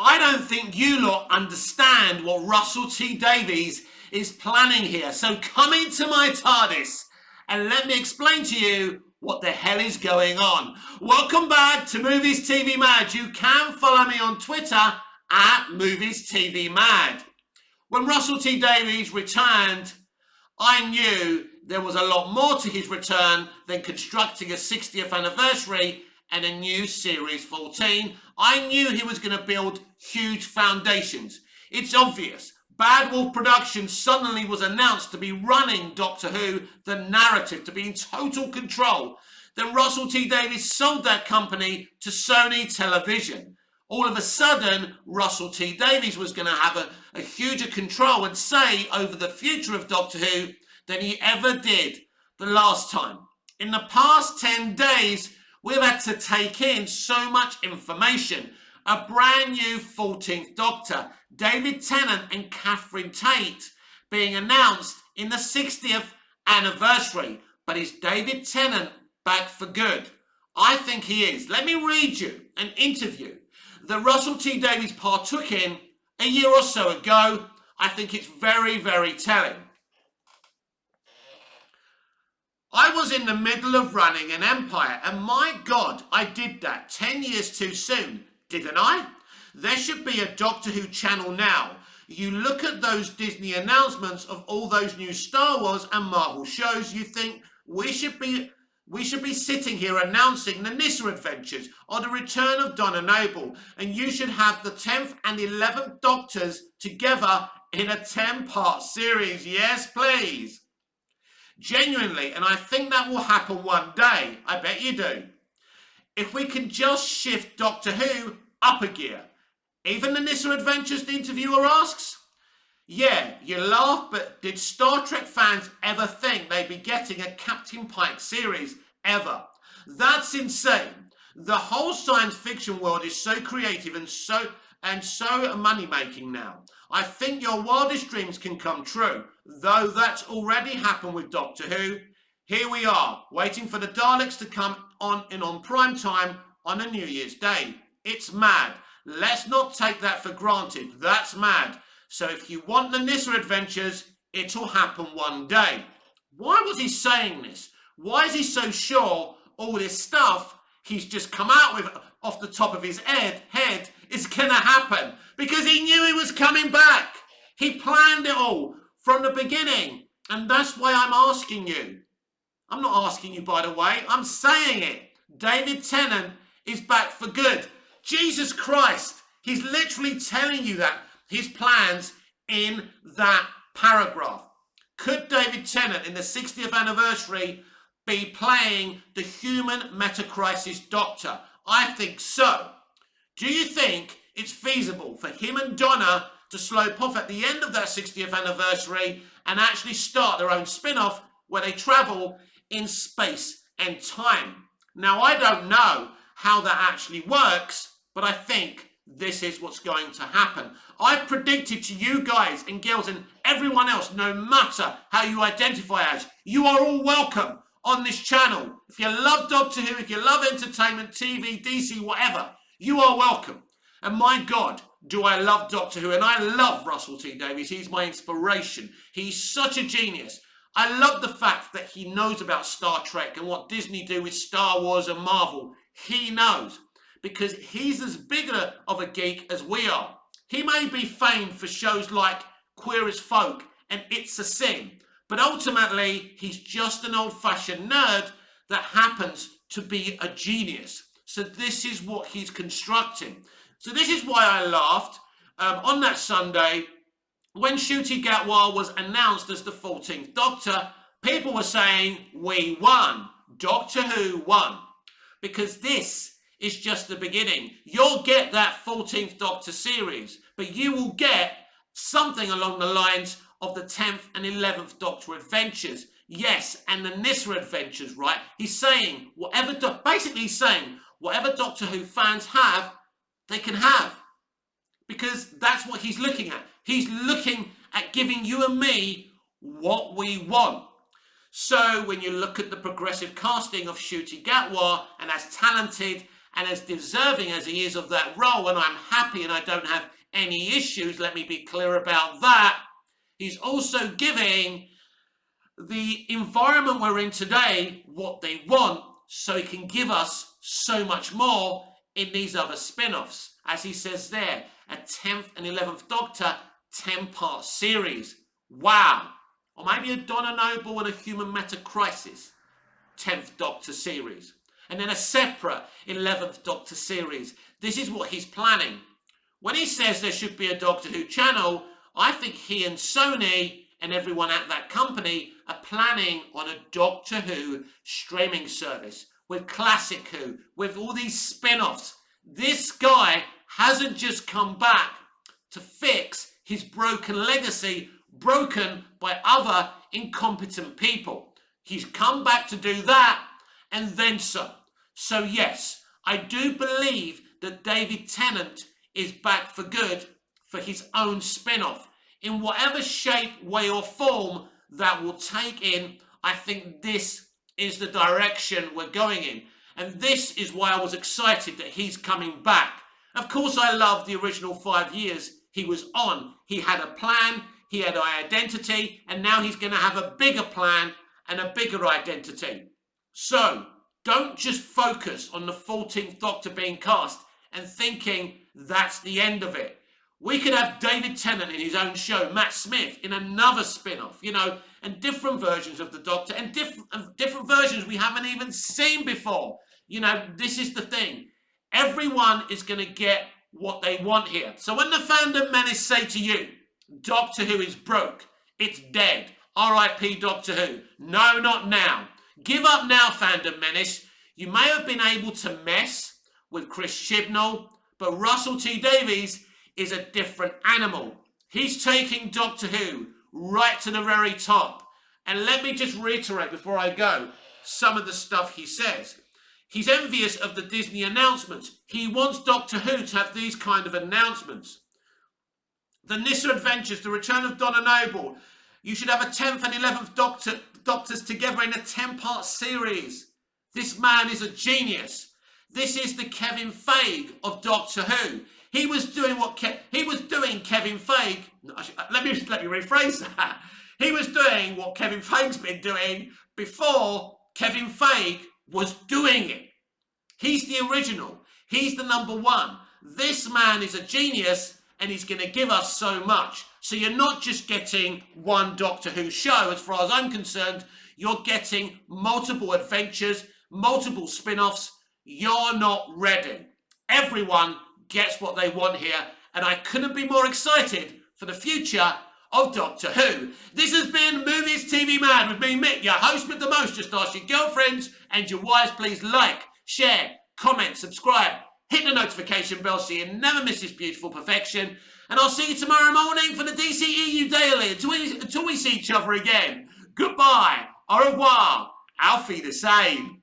I don't think you lot understand what Russell T Davies is planning here. So come into my TARDIS and let me explain to you what the hell is going on. Welcome back to Movies TV Mad. You can follow me on Twitter at Movies TV Mad. When Russell T Davies returned, I knew there was a lot more to his return than constructing a 60th anniversary and a new Series 14. I knew he was going to build huge foundations. It's obvious. Bad Wolf Productions suddenly was announced to be running Doctor Who, the narrative, to be in total control. Then Russell T Davies sold that company to Sony Television. All of a sudden, Russell T Davies was going to have a huger control and say over the future of Doctor Who than he ever did the last time. In the past 10 days, we've had to take in so much information. A brand new 14th Doctor, David Tennant and Catherine Tate, being announced in the 60th anniversary. But is David Tennant back for good? I think he is. Let me read you an interview that Russell T Davies partook in a year or so ago. I think it's very, very telling. I was in the middle of running an empire, and my God, I did that 10 years too soon, didn't I? There should be a Doctor Who channel now. You look at those Disney announcements of all those new Star Wars and Marvel shows, you think we should be sitting here announcing the Nyssa Adventures or the return of Donna Noble, and you should have the 10th and 11th Doctors together in a 10-part series. Yes, please. Genuinely, and I think that will happen one day. I bet you do. If we can just shift Doctor Who up a gear. Even the Nyssa Adventures, the interviewer asks? Yeah, you laugh, but did Star Trek fans ever think they'd be getting a Captain Pike series? Ever. That's insane. The whole science fiction world is so creative and so money-making now. I think your wildest dreams can come true, though that's already happened with Doctor Who. Here we are, waiting for the Daleks to come on prime time on a New Year's Day. It's mad. Let's not take that for granted. That's mad. So if you want the Nyssa Adventures, it'll happen one day. Why was he saying this? Why is he so sure all this stuff he's just come out with off the top of his head is going to happen? Because he knew he was coming back. He planned it all from the beginning. And that's why I'm asking you. I'm not asking you, by the way. I'm saying it. David Tennant is back for good. Jesus Christ. He's literally telling you that. His plans in that paragraph. Could David Tennant in the 60th anniversary be playing the human meta-crisis Doctor? I think so. Do you think it's feasible for him and Donna to slope off at the end of that 60th anniversary and actually start their own spin-off where they travel in space and time? Now, I don't know how that actually works, but I think this is what's going to happen. I've predicted to you guys and girls and everyone else, no matter how you identify as, you are all welcome on this channel. If you love Doctor Who, if you love entertainment, TV, DC, whatever, you are welcome. And my God, do I love Doctor Who, and I love Russell T Davies. He's my inspiration. He's such a genius. I love the fact that he knows about Star Trek and what Disney do with Star Wars and Marvel. He knows, because he's as big of a geek as we are. He may be famed for shows like Queer as Folk and It's a Sin, but ultimately he's just an old-fashioned nerd that happens to be a genius. So this is what he's constructing. So this is why I laughed on that Sunday when Ncuti Gatwa was announced as the 14th Doctor. People were saying, we won. Doctor Who won. Because this is just the beginning. You'll get that 14th Doctor series, but you will get something along the lines of the 10th and 11th Doctor adventures. Yes, and the Nyssa Adventures, right? He's saying, basically he's saying, whatever Doctor Who fans have, they can have. Because that's what he's looking at. He's looking at giving you and me what we want. So when you look at the progressive casting of Ncuti Gatwa, and as talented and as deserving as he is of that role, and I'm happy and I don't have any issues, let me be clear about that, he's also giving the environment we're in today what they want, so he can give us so much more in these other spin-offs. As he says there, a 10th and 11th Doctor 10-part series. Wow. Or maybe a Donna Noble and a Human Meta Crisis 10th Doctor series. And then a separate 11th Doctor series. This is what he's planning. When he says there should be a Doctor Who channel, I think he and Sony and everyone at that company are planning on a Doctor Who streaming service with Classic Who, with all these spin-offs. This guy hasn't just come back to fix his broken legacy, broken by other incompetent people. He's come back to do that and then some. So yes, I do believe that David Tennant is back for good for his own spin-off. In whatever shape, way or form that will take in, I think this is the direction we're going in. And this is why I was excited that he's coming back. Of course, I love the original 5 years he was on. He had a plan, he had an identity, and now he's going to have a bigger plan and a bigger identity. So, don't just focus on the 14th Doctor being cast and thinking that's the end of it. We could have David Tennant in his own show, Matt Smith in another spin-off, and different versions of the Doctor and different versions we haven't even seen before. This is the thing. Everyone is going to get what they want here. So when the fandom menace say to you, Doctor Who is broke, it's dead, R.I.P. Doctor Who. No, not now. Give up now, fandom menace. You may have been able to mess with Chris Chibnall, but Russell T Davies is a different animal. He's taking Doctor Who right to the very top. And let me just reiterate before I go some of the stuff he says. He's envious of the Disney announcements. He wants Doctor Who to have these kind of announcements. The Nissa Adventures, the Return of Donna Noble. You should have a 10th and 11th Doctors together in a 10-part series. This man is a genius. This is the Kevin Feige of Doctor Who. He was doing Kevin Feige. Let me rephrase that. He was doing what Kevin Feige's been doing before Kevin Feige was doing it. He's the original. He's the number one. This man is a genius and he's going to give us so much. So you're not just getting one Doctor Who show, as far as I'm concerned. You're getting multiple adventures, multiple spin-offs. You're not ready. Everyone gets what they want here, and I couldn't be more excited for the future of Doctor Who. This has been Movies TV Mad with me, Mick, your host with the most. Just ask your girlfriends and your wives, please like, share, comment, subscribe, hit the notification bell so you never miss this beautiful perfection. And I'll see you tomorrow morning for the DCEU Daily. Until we see each other again. Goodbye, au revoir, auf Wiedersehen.